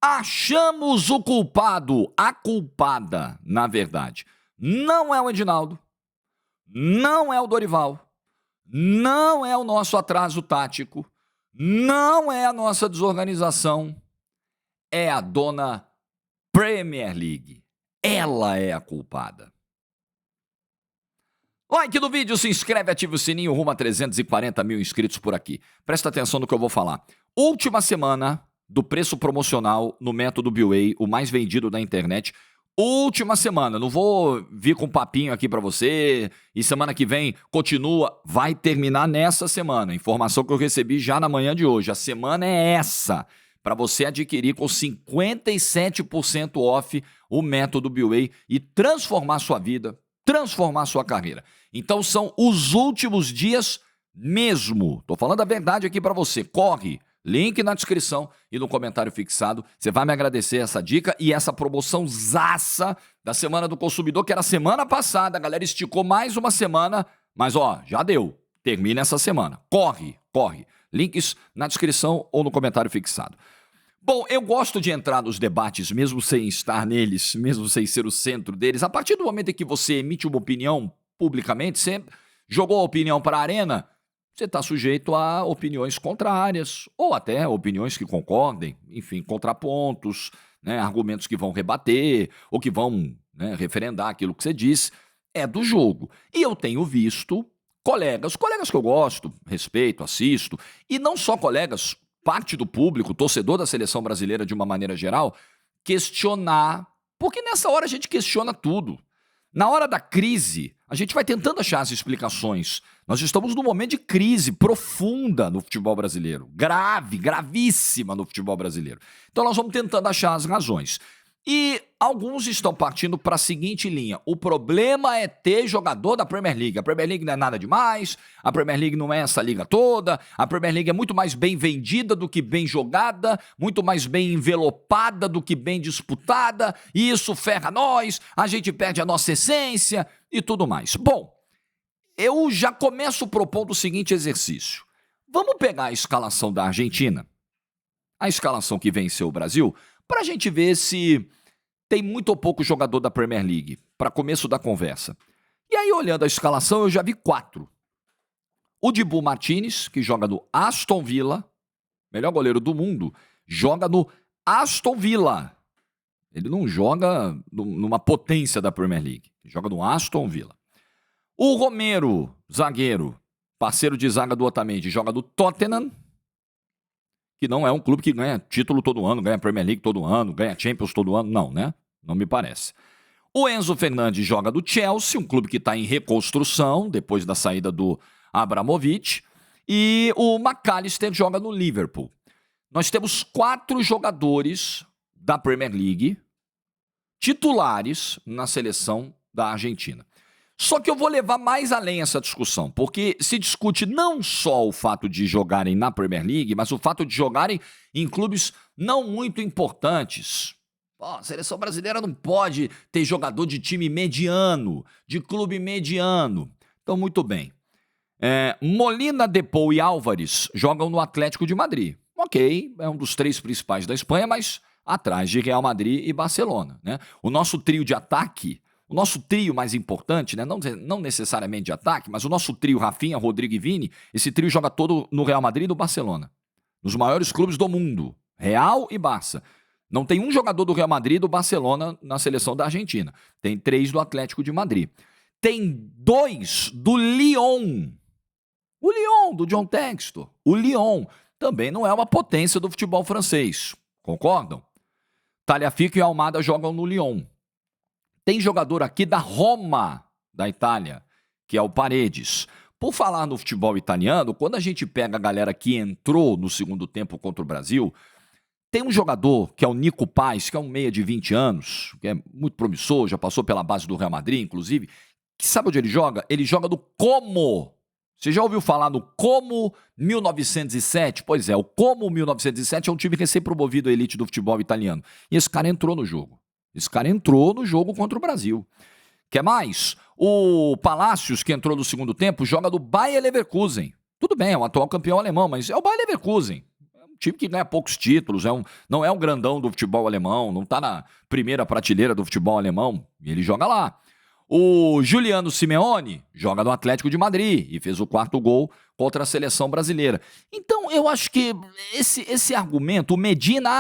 Achamos o culpado, a culpada, na verdade. Não é o Edinaldo, não é o Dorival, não é o nosso atraso tático, não é a nossa desorganização, é a dona Premier League. Ela é a culpada. Like no vídeo, se inscreve, ativa o sininho, rumo a 340 mil inscritos por aqui. Presta atenção no que eu vou falar. Última semana do preço promocional no método BWay, o mais vendido da internet. Última semana, não vou vir com papinho aqui pra você e semana que vem continua, vai terminar nessa semana. Informação que eu recebi já na manhã de hoje. A semana é essa, para você adquirir com 57% off o método BWay e transformar sua vida, transformar sua carreira. Então são os últimos dias mesmo. Tô falando a verdade aqui para você. Corre, link na descrição e no comentário fixado. Você vai me agradecer essa dica e essa promoção zaça da Semana do Consumidor, que era semana passada. A galera esticou mais uma semana, mas ó, já deu. Termina essa semana. Corre, corre. Links na descrição ou no comentário fixado. Bom, eu gosto de entrar nos debates, mesmo sem estar neles, mesmo sem ser o centro deles. A partir do momento em que você emite uma opinião publicamente, você jogou a opinião para a arena, você está sujeito a opiniões contrárias, ou até opiniões que concordem, enfim, contrapontos, né, argumentos que vão rebater, ou que vão, né, referendar aquilo que você disse. É do jogo. E eu tenho visto colegas que eu gosto, respeito, assisto, e não só colegas, parte do público, torcedor da seleção brasileira de uma maneira geral, questionar, porque nessa hora a gente questiona tudo. Na hora da crise, a gente vai tentando achar as explicações. Nós estamos num momento de crise profunda no futebol brasileiro, grave, gravíssima no futebol brasileiro. Então nós vamos tentando achar as razões. E alguns estão partindo para a seguinte linha: o problema é ter jogador da Premier League. A Premier League não é nada demais, a Premier League não é essa liga toda, a Premier League é muito mais bem vendida do que bem jogada, muito mais bem envelopada do que bem disputada, e isso ferra nós, a gente perde a nossa essência e tudo mais. Bom, eu já começo propondo o seguinte exercício. Vamos pegar a escalação da Argentina, a escalação que venceu o Brasil, para a gente ver se tem muito ou pouco jogador da Premier League, para começo da conversa. E aí, olhando a escalação, eu já vi 4. O Dibu Martínez, que joga no Aston Villa, melhor goleiro do mundo, joga no Aston Villa. Ele não joga numa potência da Premier League, ele joga no Aston Villa. O Romero, zagueiro, parceiro de zaga do Otamendi, joga no Tottenham, que não é um clube que ganha título todo ano, ganha Premier League todo ano, ganha Champions todo ano, não, né? Não me parece. O Enzo Fernandes joga do Chelsea, um clube que está em reconstrução, depois da saída do Abramovich, e o McAllister joga no Liverpool. Nós temos 4 jogadores da Premier League titulares na seleção da Argentina. Só que eu vou levar mais além essa discussão, porque se discute não só o fato de jogarem na Premier League, mas o fato de jogarem em clubes não muito importantes. A seleção brasileira não pode ter jogador de time mediano, de clube mediano. Então, muito bem. Molina, Depou e Álvares jogam no Atlético de Madrid. Ok, é um dos 3 principais da Espanha, mas atrás de Real Madrid e Barcelona, né? O nosso trio de ataque, o nosso trio mais importante, né? Não necessariamente de ataque, mas o nosso trio Rafinha, Rodrigo e Vini, esse trio joga todo no Real Madrid e no Barcelona. Nos maiores clubes do mundo, Real e Barça. Não tem um jogador do Real Madrid e do Barcelona na seleção da Argentina. Tem 3 do Atlético de Madrid. Tem 2 do Lyon. O Lyon, do John Textor. O Lyon também não é uma potência do futebol francês. Concordam? Tagliafico e Almada jogam no Lyon. Tem jogador aqui da Roma, da Itália, que é o Paredes. Por falar no futebol italiano, quando a gente pega a galera que entrou no segundo tempo contra o Brasil, tem um jogador que é o Nico Paz, que é um meia de 20 anos, que é muito promissor, já passou pela base do Real Madrid, inclusive, que sabe onde ele joga? Ele joga no Como. Você já ouviu falar no Como 1907? Pois é, o Como 1907 é um time recém-promovido à elite do futebol italiano. E esse cara entrou no jogo. Esse cara entrou no jogo contra o Brasil. Quer mais? O Palácios, que entrou no segundo tempo, joga do Bayer Leverkusen. Tudo bem, é o atual campeão alemão, mas é o Bayer Leverkusen. time que ganha poucos títulos, não é um grandão do futebol alemão, não está na primeira prateleira do futebol alemão, e ele joga lá. O Juliano Simeone joga no Atlético de Madrid e fez o 4º gol contra a seleção brasileira. Então, eu acho que esse argumento, o Medina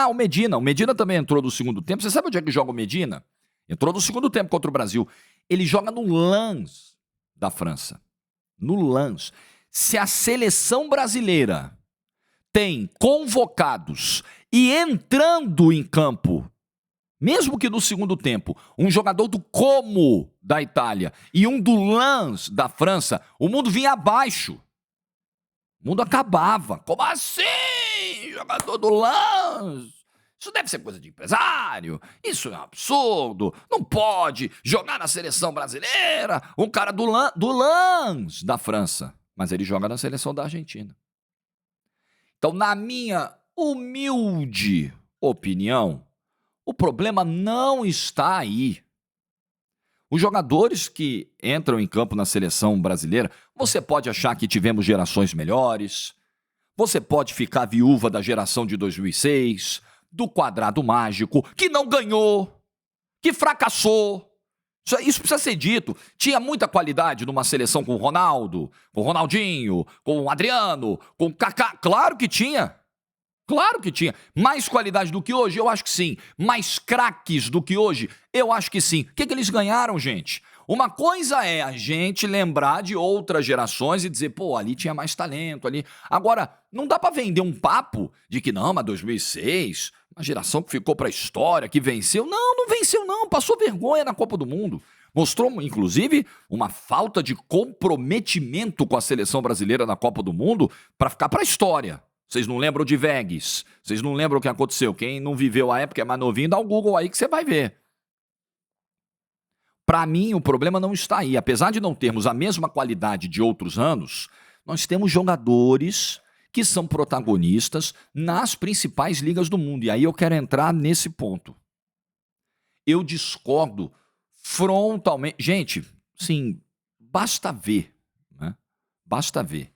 também entrou no segundo tempo. Você sabe onde é que joga o Medina? Entrou no segundo tempo contra o Brasil. Ele joga no Lens da França. No Lens. Se a seleção brasileira tem convocados e entrando em campo, mesmo que no segundo tempo, um jogador do Como da Itália e um do Lens da França, o mundo vinha abaixo. O mundo acabava. Como assim? Jogador do Lens? Isso deve ser coisa de empresário. Isso é um absurdo. Não pode jogar na seleção brasileira um cara do Lens da França. Mas ele joga na seleção da Argentina. Então, na minha humilde opinião, o problema não está aí. Os jogadores que entram em campo na seleção brasileira, você pode achar que tivemos gerações melhores, você pode ficar viúva da geração de 2006, do quadrado mágico, que não ganhou, que fracassou. Isso precisa ser dito. Tinha muita qualidade numa seleção com o Ronaldo, com o Ronaldinho, com o Adriano, com o Kaká. Claro que tinha. Claro que tinha. Mais qualidade do que hoje? Eu acho que sim. Mais craques do que hoje? Eu acho que sim. O que eles ganharam, gente? Uma coisa é a gente lembrar de outras gerações e dizer, pô, ali tinha mais talento, ali. Agora, não dá pra vender um papo de que não, mas 2006, uma geração que ficou pra história, que venceu. Não venceu não, passou vergonha na Copa do Mundo. Mostrou, inclusive, uma falta de comprometimento com a seleção brasileira na Copa do Mundo pra ficar pra história. Vocês não lembram de Vegas? Vocês não lembram o que aconteceu? Quem não viveu a época é mais novinho, dá o Google aí que você vai ver. Para mim, o problema não está aí. Apesar de não termos a mesma qualidade de outros anos, nós temos jogadores que são protagonistas nas principais ligas do mundo. E aí eu quero entrar nesse ponto. Eu discordo frontalmente. Gente, sim, basta ver, né? Basta ver.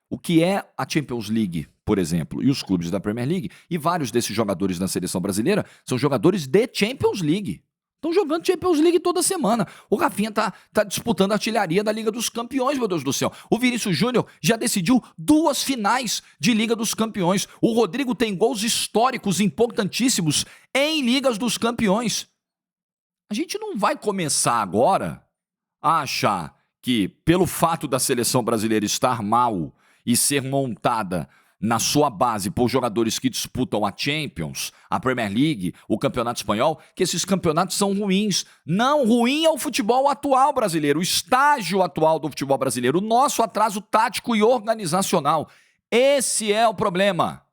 O que é a Champions League, por exemplo, e os clubes da Premier League, e vários desses jogadores da seleção brasileira são jogadores de Champions League. Estão jogando Champions League toda semana. O Rafinha tá disputando a artilharia da Liga dos Campeões, meu Deus do céu. O Vinícius Júnior já decidiu 2 finais de Liga dos Campeões. O Rodrigo tem gols históricos importantíssimos em Ligas dos Campeões. A gente não vai começar agora a achar que, pelo fato da seleção brasileira estar mal e ser montada na sua base por jogadores que disputam a Champions, a Premier League, o Campeonato Espanhol, que esses campeonatos são ruins. Não, ruim é o futebol atual brasileiro, o estágio atual do futebol brasileiro, o nosso atraso tático e organizacional. Esse é o problema.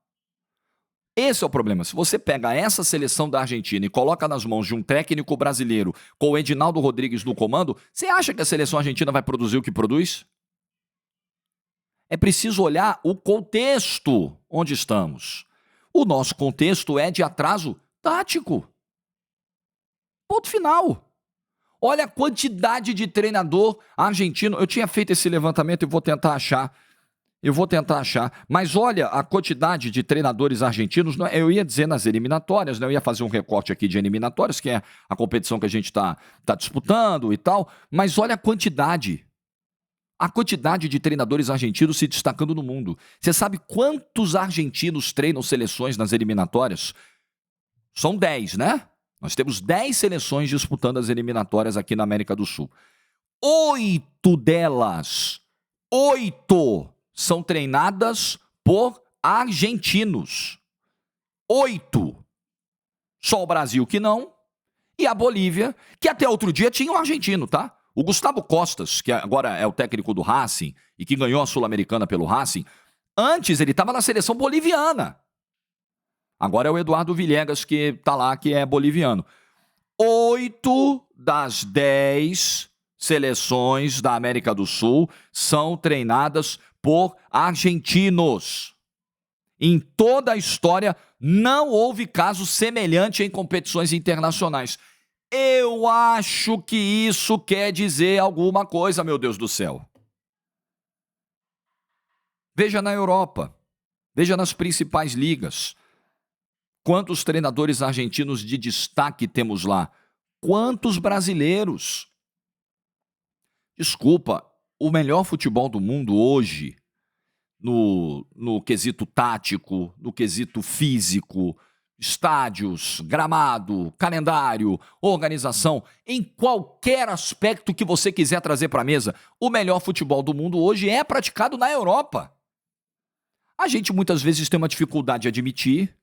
Esse é o problema. Se você pega essa seleção da Argentina e coloca nas mãos de um técnico brasileiro com o Edinaldo Rodrigues no comando, você acha que a seleção argentina vai produzir o que produz? É preciso olhar o contexto onde estamos. O nosso contexto é de atraso tático. Ponto final. Olha a quantidade de treinador argentino. Eu tinha feito esse levantamento e vou tentar achar. Mas olha a quantidade de treinadores argentinos. Eu ia dizer nas eliminatórias, né? Eu ia fazer um recorte aqui de eliminatórias, que é a competição que a gente está disputando e tal. Mas olha a quantidade. A quantidade de treinadores argentinos se destacando no mundo. Você sabe quantos argentinos treinam seleções nas eliminatórias? São 10, né? Nós temos 10 seleções disputando as eliminatórias aqui na América do Sul. 8 delas, 8 são treinadas por argentinos. 8. Só o Brasil que não. E a Bolívia, que até outro dia tinha um argentino, tá? O Gustavo Costas, que agora é o técnico do Racing e que ganhou a Sul-Americana pelo Racing, antes ele estava na seleção boliviana. Agora é o Eduardo Villegas que está lá, que é boliviano. 8 das 10 seleções da América do Sul são treinadas por argentinos. Em toda a história, não houve caso semelhante em competições internacionais. Eu acho que isso quer dizer alguma coisa, meu Deus do céu. Veja na Europa. Veja nas principais ligas. Quantos treinadores argentinos de destaque temos lá? Quantos brasileiros? Desculpa, o melhor futebol do mundo hoje, no quesito tático, no quesito físico, estádios, gramado, calendário, organização, em qualquer aspecto que você quiser trazer para a mesa, o melhor futebol do mundo hoje é praticado na Europa. A gente muitas vezes tem uma dificuldade de admitir,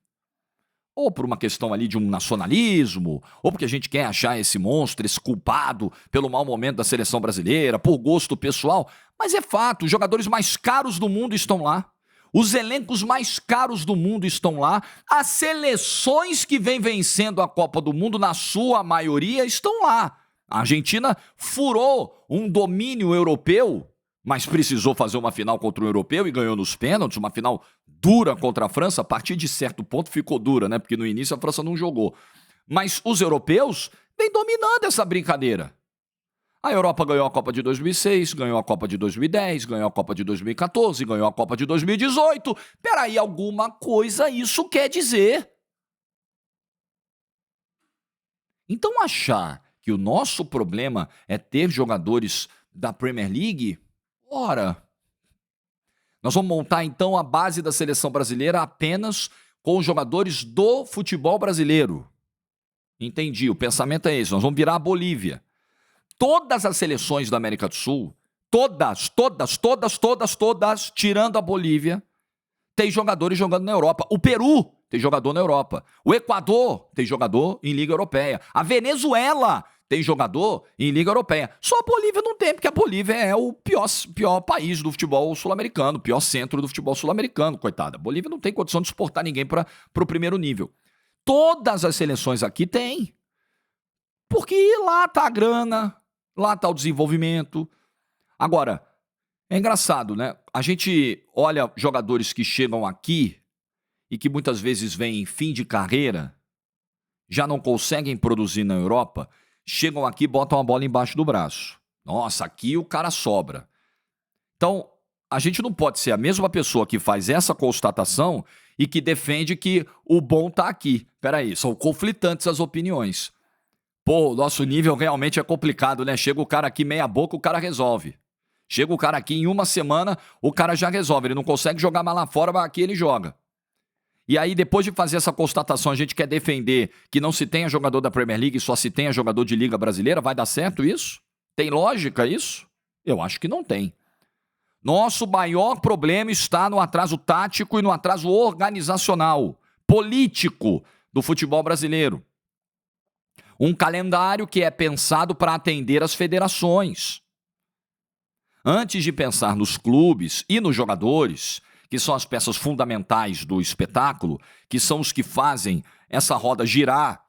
ou por uma questão ali de um nacionalismo, ou porque a gente quer achar esse monstro, esse culpado pelo mau momento da seleção brasileira, por gosto pessoal, mas é fato, os jogadores mais caros do mundo estão lá. Os elencos mais caros do mundo estão lá. As seleções que vêm vencendo a Copa do Mundo, na sua maioria, estão lá. A Argentina furou um domínio europeu, mas precisou fazer uma final contra o europeu e ganhou nos pênaltis, uma final dura contra a França. A partir de certo ponto ficou dura, né? Porque no início a França não jogou. Mas os europeus vêm dominando essa brincadeira. A Europa ganhou a Copa de 2006, ganhou a Copa de 2010, ganhou a Copa de 2014, ganhou a Copa de 2018. Peraí, alguma coisa isso quer dizer. Então achar que o nosso problema é ter jogadores da Premier League, ora, nós vamos montar então a base da seleção brasileira apenas com os jogadores do futebol brasileiro. Entendi, o pensamento é esse, nós vamos virar a Bolívia. Todas as seleções da América do Sul, todas, tirando a Bolívia, tem jogadores jogando na Europa. O Peru tem jogador na Europa. O Equador tem jogador em Liga Europeia. A Venezuela tem jogador em Liga Europeia. Só a Bolívia não tem, porque a Bolívia é o pior país do futebol sul-americano, o pior centro do futebol sul-americano, coitada. A Bolívia não tem condição de exportar ninguém para o primeiro nível. Todas as seleções aqui têm. Porque lá tá a grana, lá está o desenvolvimento. Agora, é engraçado, né? A gente olha jogadores que chegam aqui e que muitas vezes vêm em fim de carreira, já não conseguem produzir na Europa, chegam aqui e botam a bola embaixo do braço. Nossa, aqui o cara sobra. Então, a gente não pode ser a mesma pessoa que faz essa constatação e que defende que o bom está aqui. Peraí, são conflitantes as opiniões. Pô, o nosso nível realmente é complicado, né? Chega o cara aqui meia boca, o cara resolve. Chega o cara aqui em uma semana, o cara já resolve. Ele não consegue jogar mais lá fora, mas aqui ele joga. E aí, depois de fazer essa constatação, a gente quer defender que não se tenha jogador da Premier League e só se tenha jogador de Liga Brasileira? Vai dar certo isso? Tem lógica isso? Eu acho que não tem. Nosso maior problema está no atraso tático e no atraso organizacional, político do futebol brasileiro. Um calendário que é pensado para atender as federações. Antes de pensar nos clubes e nos jogadores, que são as peças fundamentais do espetáculo, que são os que fazem essa roda girar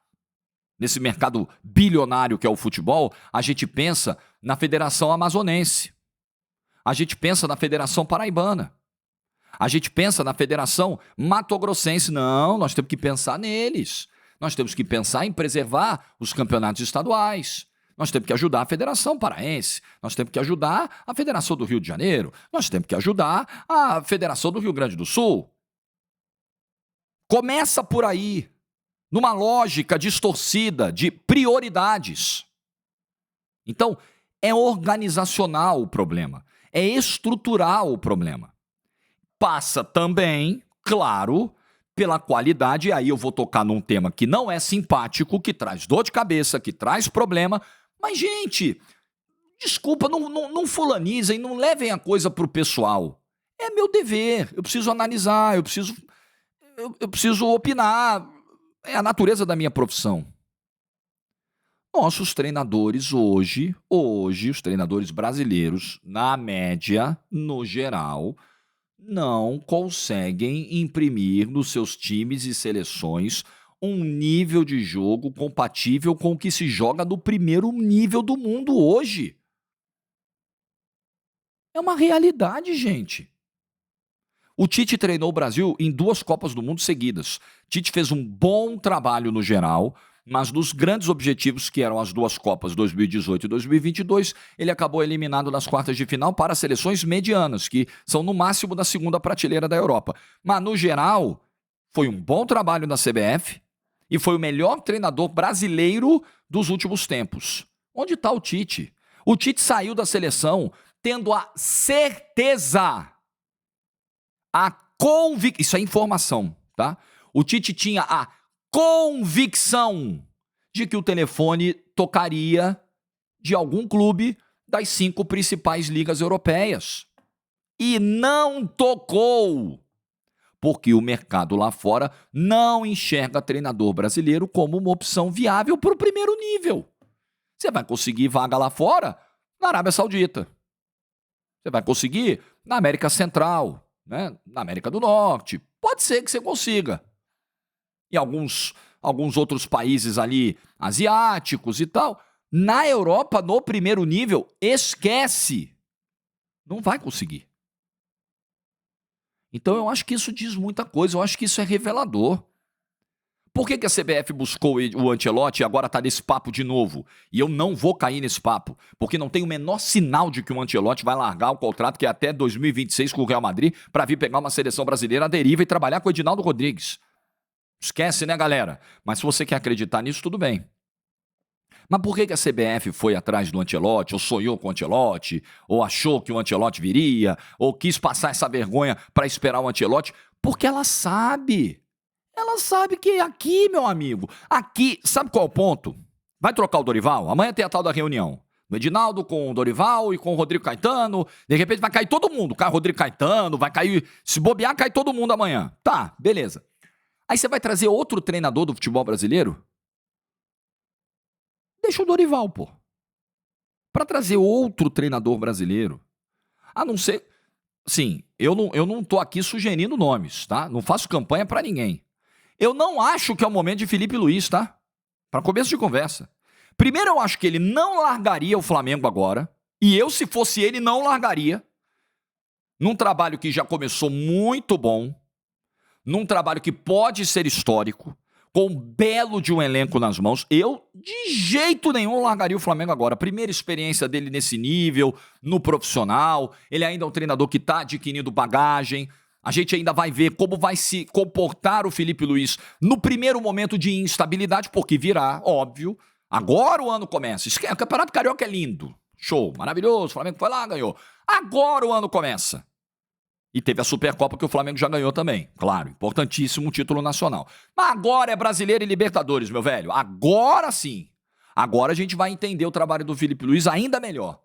nesse mercado bilionário que é o futebol, a gente pensa na Federação Amazonense. A gente pensa na Federação Paraibana. A gente pensa na Federação Mato-Grossense. Não, nós temos que pensar neles. Nós temos que pensar em preservar os campeonatos estaduais. Nós temos que ajudar a Federação Paraense. Nós temos que ajudar a Federação do Rio de Janeiro. Nós temos que ajudar a Federação do Rio Grande do Sul. Começa por aí, numa lógica distorcida de prioridades. Então, é organizacional o problema. É estrutural o problema. Passa também, claro, pela qualidade, e aí eu vou tocar num tema que não é simpático, que traz dor de cabeça, que traz problema, mas, gente, desculpa, não fulanizem, não levem a coisa pro pessoal. É meu dever, eu preciso analisar, eu preciso opinar, é a natureza da minha profissão. Nossos treinadores hoje, os treinadores brasileiros, na média, no geral, não conseguem imprimir nos seus times e seleções um nível de jogo compatível com o que se joga no primeiro nível do mundo hoje. É uma realidade, gente. O Tite treinou o Brasil em 2 Copas do Mundo seguidas. Tite fez um bom trabalho no geral, mas dos grandes objetivos, que eram as duas Copas 2018 e 2022, ele acabou eliminado nas quartas de final para seleções medianas, que são no máximo da segunda prateleira da Europa. Mas, no geral, foi um bom trabalho na CBF e foi o melhor treinador brasileiro dos últimos tempos. Onde está o Tite? O Tite saiu da seleção tendo a certeza, isso é informação, tá? O Tite tinha a convicção de que o telefone tocaria de algum clube das 5 principais ligas europeias. E não tocou, porque o mercado lá fora não enxerga treinador brasileiro como uma opção viável para o primeiro nível. Você vai conseguir vaga lá fora na Arábia Saudita. Você vai conseguir na América Central, né? Na América do Norte. Pode ser que você consiga. E alguns outros países ali asiáticos e tal. Na Europa, no primeiro nível, esquece. Não vai conseguir. Então eu acho que isso diz muita coisa, eu acho que isso é revelador. Por que a CBF buscou o Ancelotti e agora está nesse papo de novo? E eu não vou cair nesse papo, porque não tem o menor sinal de que o Ancelotti vai largar o contrato que é até 2026 com o Real Madrid para vir pegar uma seleção brasileira à deriva e trabalhar com o Edinaldo Rodrigues. Esquece, né, galera? Mas se você quer acreditar nisso, tudo bem. Mas por que a CBF foi atrás do Ancelotti, ou sonhou com o Ancelotti, ou achou que o Ancelotti viria, ou quis passar essa vergonha para esperar o Ancelotti? Porque ela sabe. Ela sabe que aqui, meu amigo, aqui, sabe qual é o ponto? Vai trocar o Dorival? Amanhã tem a tal da reunião. O Edinaldo com o Dorival e com o Rodrigo Caetano. De repente vai cair todo mundo. Cai o Rodrigo Caetano, vai cair... Se bobear, cai todo mundo amanhã. Tá, beleza. Aí você vai trazer outro treinador do futebol brasileiro? Deixa o Dorival, pô. Pra trazer outro treinador brasileiro. A não ser... Sim, eu não tô aqui sugerindo nomes, tá? Não faço campanha pra ninguém. Eu não acho que é o momento de Felipe Luiz, tá? Para começo de conversa. Primeiro, eu acho que ele não largaria o Flamengo agora. E eu, se fosse ele, não largaria. Num trabalho que já começou muito bom. Num trabalho que pode ser histórico. Com um belo de um elenco nas mãos. Eu, de jeito nenhum, largaria o Flamengo agora. Primeira experiência dele nesse nível, no profissional. Ele ainda é um treinador que está adquirindo bagagem. A gente ainda vai ver como vai se comportar o Felipe Luiz no primeiro momento de instabilidade, porque virá, óbvio. Agora o ano começa. O Campeonato Carioca é lindo. Show, maravilhoso. O Flamengo foi lá, ganhou. Agora o ano começa. E teve a Supercopa que o Flamengo já ganhou também. Claro, importantíssimo título nacional. Mas agora é Brasileiro e Libertadores, meu velho. Agora sim. Agora a gente vai entender o trabalho do Felipe Luiz ainda melhor.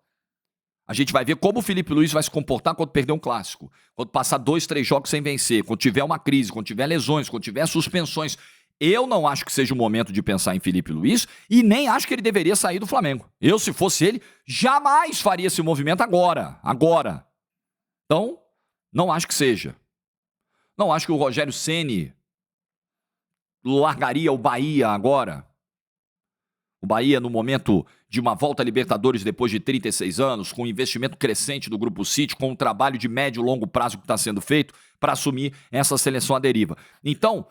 A gente vai ver como o Felipe Luiz vai se comportar quando perder um clássico, quando passar 2, 3 jogos sem vencer, quando tiver uma crise, quando tiver lesões, quando tiver suspensões. Eu não acho que seja o momento de pensar em Felipe Luiz e nem acho que ele deveria sair do Flamengo. Eu, se fosse ele, jamais faria esse movimento agora. Agora. Então, não acho que seja. Não acho que o Rogério Ceni largaria o Bahia agora. O Bahia, no momento de uma volta à Libertadores depois de 36 anos, com o investimento crescente do Grupo City, com um trabalho de médio e longo prazo que está sendo feito para assumir essa seleção à deriva. Então,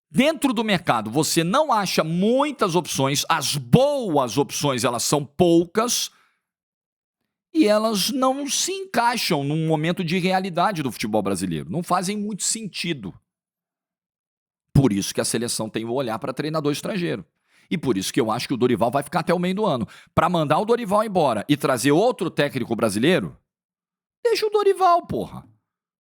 dentro do mercado, você não acha muitas opções, as boas opções, elas são poucas, e elas não se encaixam num momento de realidade do futebol brasileiro. Não fazem muito sentido. Por isso que a seleção tem o olhar para treinador estrangeiro. E por isso que eu acho que o Dorival vai ficar até o meio do ano. Para mandar o Dorival embora e trazer outro técnico brasileiro, deixa o Dorival, porra.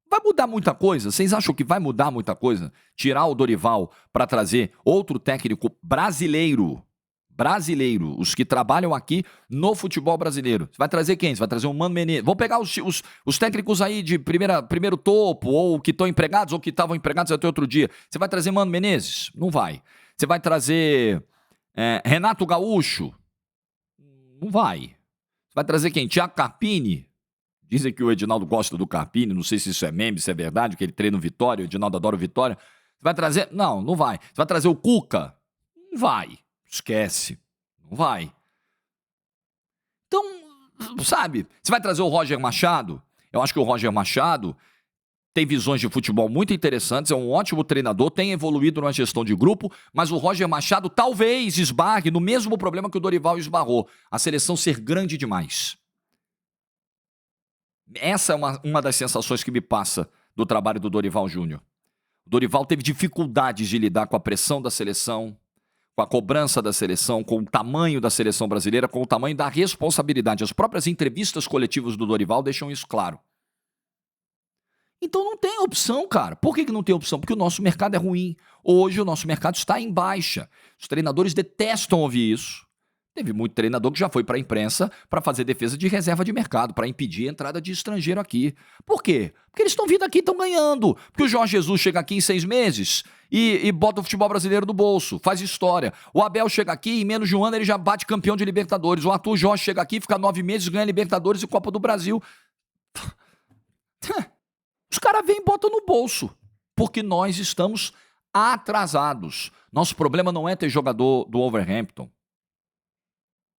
Vai mudar muita coisa? Vocês acham que vai mudar muita coisa? Tirar o Dorival para trazer outro técnico brasileiro? Brasileiro, os que trabalham aqui no futebol brasileiro. Você vai trazer quem? Você vai trazer um Mano Menezes. Vamos pegar os técnicos aí de primeiro topo, ou que estão empregados, ou que estavam empregados até outro dia. Você vai trazer Mano Menezes? Não vai. Você vai trazer Renato Gaúcho? Não vai. Você vai trazer quem? Thiago Carpini? Dizem que o Edinaldo gosta do Carpini, não sei se isso é meme, se é verdade, que ele treina o Vitória, o Edinaldo adora o Vitória. Você vai trazer... Não, não vai. Você vai trazer o Cuca? Não vai. Esquece. Não vai. Então, sabe, você vai trazer o Roger Machado? Eu acho que o Roger Machado, tem visões de futebol muito interessantes, é um ótimo treinador, tem evoluído na gestão de grupo, mas o Roger Machado talvez esbarre no mesmo problema que o Dorival esbarrou, a seleção ser grande demais. Essa é uma das sensações que me passa do trabalho do Dorival Júnior. O Dorival teve dificuldades de lidar com a pressão da seleção, com a cobrança da seleção, com o tamanho da seleção brasileira, com o tamanho da responsabilidade. As próprias entrevistas coletivas do Dorival deixam isso claro. Então não tem opção, cara. Por que não tem opção? Porque o nosso mercado é ruim. Hoje o nosso mercado está em baixa. Os treinadores detestam ouvir isso. Teve muito treinador que já foi para a imprensa para fazer defesa de reserva de mercado, para impedir a entrada de estrangeiro aqui. Por quê? Porque eles estão vindo aqui e estão ganhando. Porque o Jorge Jesus chega aqui em 6 meses e bota o futebol brasileiro no bolso, faz história. O Abel chega aqui e em menos de um ano ele já bate campeão de Libertadores. O Arthur Jorge chega aqui, fica 9 meses, ganha Libertadores e Copa do Brasil. Os caras vêm e botam no bolso, porque nós estamos atrasados. Nosso problema não é ter jogador do Wolverhampton.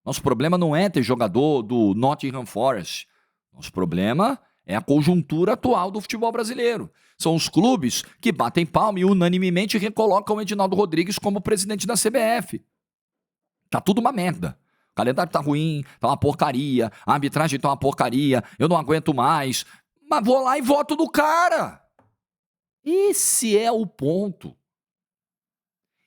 Nosso problema não é ter jogador do Nottingham Forest. Nosso problema é a conjuntura atual do futebol brasileiro. São os clubes que batem palma e unanimemente recolocam o Edinaldo Rodrigues como presidente da CBF. Tá tudo uma merda. O calendário tá ruim, tá uma porcaria, a arbitragem tá uma porcaria, eu não aguento mais. Mas vou lá e voto no cara. Esse é o ponto.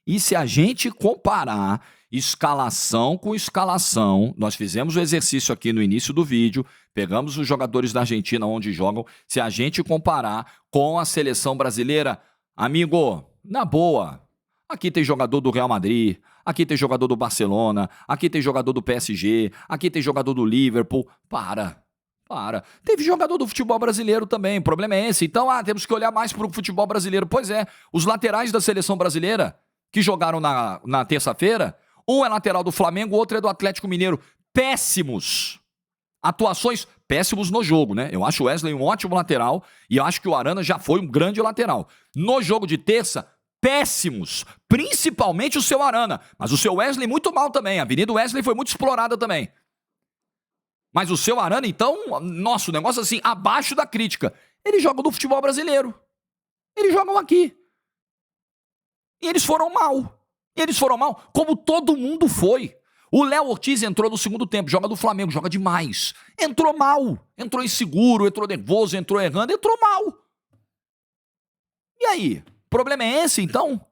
E se a gente comparar escalação com escalação, nós fizemos o exercício aqui no início do vídeo, pegamos os jogadores da Argentina onde jogam, se a gente comparar com a seleção brasileira, amigo, na boa, aqui tem jogador do Real Madrid, aqui tem jogador do Barcelona, aqui tem jogador do PSG, aqui tem jogador do Liverpool, para. Teve jogador do futebol brasileiro também, o problema é esse. Então, temos que olhar mais para o futebol brasileiro. Pois é, os laterais da seleção brasileira que jogaram na terça-feira, um é lateral do Flamengo, o outro é do Atlético Mineiro. Péssimos. Atuações péssimos no jogo, né? Eu acho o Wesley um ótimo lateral e eu acho que o Arana já foi um grande lateral. No jogo de terça, péssimos. Principalmente o seu Arana. Mas o seu Wesley muito mal também. A Avenida Wesley foi muito explorada também. Mas o seu Arana, então, nossa, o negócio assim, abaixo da crítica. Eles jogam no futebol brasileiro. Eles jogam aqui. E eles foram mal. Como todo mundo foi. O Léo Ortiz entrou no segundo tempo, joga do Flamengo, joga demais. Entrou mal. Entrou inseguro, entrou nervoso, entrou errando, entrou mal. E aí? O problema é esse, então?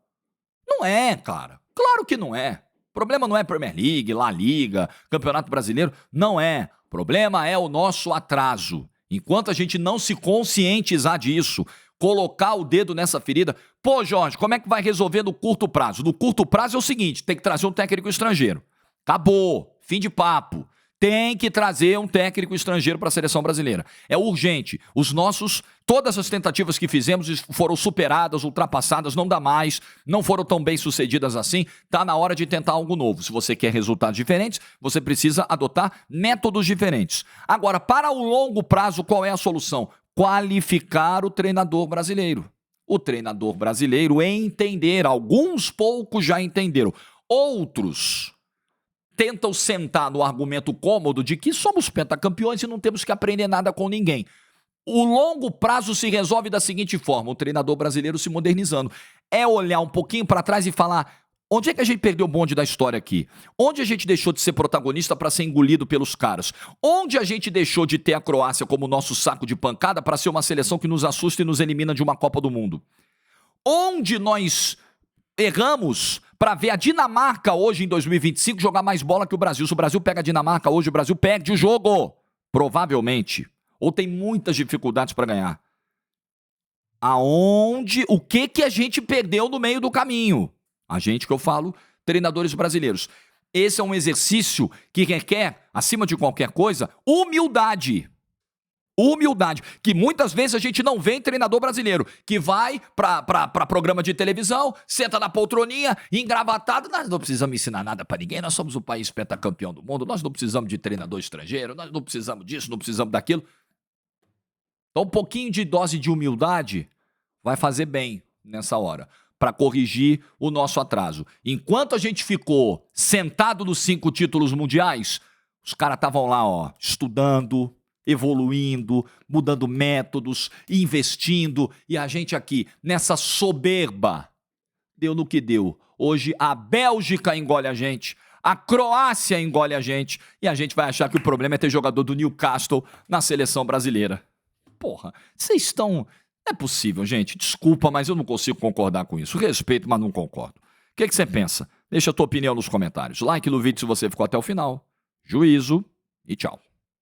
Não é, cara. Claro que não é. O problema não é Premier League, La Liga, Campeonato Brasileiro. Não é. O problema é o nosso atraso. Enquanto a gente não se conscientizar disso, colocar o dedo nessa ferida... Pô, Jorge, como é que vai resolver no curto prazo? No curto prazo é o seguinte, tem que trazer um técnico estrangeiro. Acabou. Fim de papo. Tem que trazer um técnico estrangeiro para a seleção brasileira. É urgente. Todas as tentativas que fizemos foram superadas, ultrapassadas, não dá mais, não foram tão bem sucedidas assim. Tá na hora de tentar algo novo. Se você quer resultados diferentes, você precisa adotar métodos diferentes. Agora, para o longo prazo, qual é a solução? Qualificar o treinador brasileiro. O treinador brasileiro entender. Alguns poucos já entenderam. Outros tentam sentar no argumento cômodo de que somos pentacampeões e não temos que aprender nada com ninguém. O longo prazo se resolve da seguinte forma, o treinador brasileiro se modernizando. É olhar um pouquinho para trás e falar, onde é que a gente perdeu o bonde da história aqui? Onde a gente deixou de ser protagonista para ser engolido pelos caras? Onde a gente deixou de ter a Croácia como nosso saco de pancada para ser uma seleção que nos assusta e nos elimina de uma Copa do Mundo? Onde nós erramos para ver a Dinamarca hoje em 2025 jogar mais bola que o Brasil? Se o Brasil pega a Dinamarca hoje, o Brasil perde o jogo, provavelmente. Ou tem muitas dificuldades para ganhar. O que a gente perdeu no meio do caminho? A gente que eu falo, treinadores brasileiros. Esse é um exercício que requer, acima de qualquer coisa, humildade. Humildade, que muitas vezes a gente não vê em treinador brasileiro, que vai para programa de televisão, senta na poltroninha, engravatado, nós não precisamos ensinar nada para ninguém, nós somos o país pentacampeão do mundo, nós não precisamos de treinador estrangeiro, nós não precisamos disso, não precisamos daquilo. Então um pouquinho de dose de humildade vai fazer bem nessa hora, para corrigir o nosso atraso. Enquanto a gente ficou sentado nos 5 títulos mundiais, os caras estavam lá, estudando, evoluindo, mudando métodos, investindo, e a gente aqui, nessa soberba, deu no que deu. Hoje a Bélgica engole a gente, a Croácia engole a gente, e a gente vai achar que o problema é ter jogador do Newcastle na seleção brasileira. Porra, vocês estão... Não é possível, gente. Desculpa, mas eu não consigo concordar com isso. Respeito, mas não concordo. O que você pensa? Deixa a tua opinião nos comentários. Like no vídeo se você ficou até o final. Juízo e tchau.